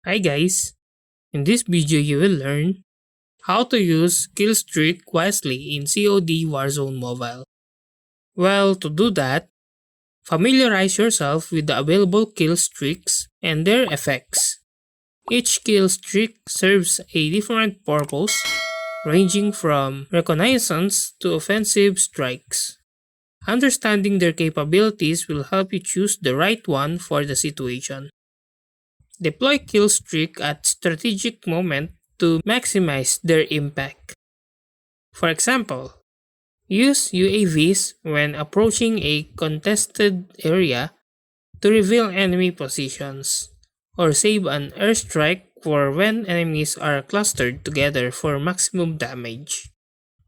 Hi guys, in this video you will learn how to use Killstreak wisely in COD Warzone Mobile. Well, to do that, familiarize yourself with the available kill streaks and their effects. Each kill streak serves a different purpose, ranging from reconnaissance to offensive strikes. Understanding their capabilities will help you choose the right one for the situation. Deploy killstreak at strategic moment to maximize their impact. For example, use UAVs when approaching a contested area to reveal enemy positions, or save an airstrike for when enemies are clustered together for maximum damage.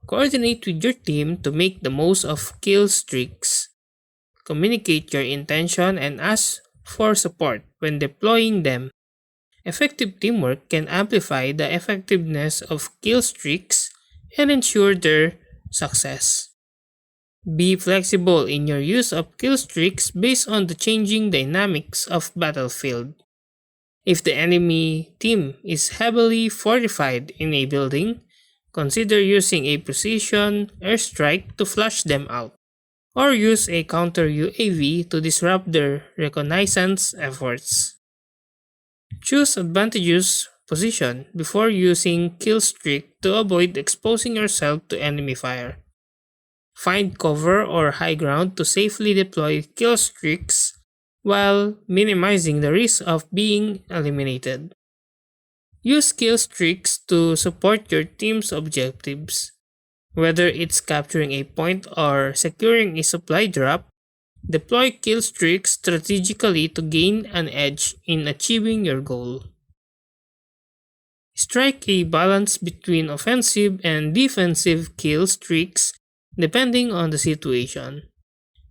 Coordinate with your team to make the most of kill streaks. Communicate your intention and ask for support when deploying them. Effective teamwork can amplify the effectiveness of kill streaks and ensure their success. Be flexible in your use of kill streaks based on the changing dynamics of battlefield. If the enemy team is heavily fortified in a building, consider using a precision airstrike to flush them out, or use a counter UAV to disrupt their reconnaissance efforts. Choose advantageous position before using killstreak to avoid exposing yourself to enemy fire. Find cover or high ground to safely deploy killstreaks while minimizing the risk of being eliminated. Use killstreaks to support your team's objectives. Whether it's capturing a point or securing a supply drop, deploy killstreaks strategically to gain an edge in achieving your goal. Strike a balance between offensive and defensive kill streaks depending on the situation.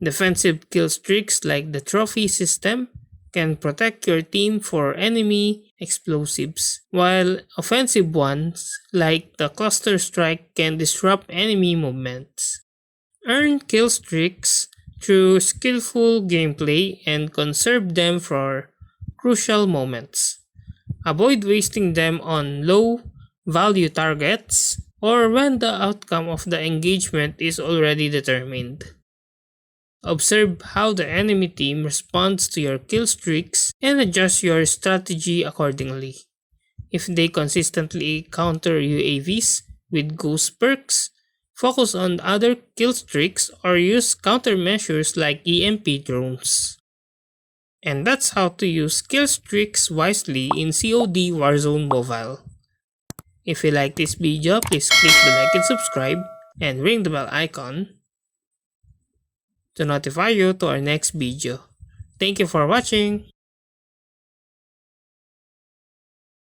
Defensive kill streaks like the trophy system can protect your team for enemy explosives, while offensive ones like the cluster strike can disrupt enemy movements. Earn kill streaks through skillful gameplay and conserve them for crucial moments. Avoid wasting them on low value targets or when the outcome of the engagement is already determined. Observe how the enemy team responds to your kill streaks and adjust your strategy accordingly. If they consistently counter UAVs with ghost perks, focus on other kill streaks or use countermeasures like EMP drones. And that's how to use kill streaks wisely in COD Warzone Mobile. If you like this video, please click the like and subscribe and ring the bell icon to notify you to our next video. Thank you for watching.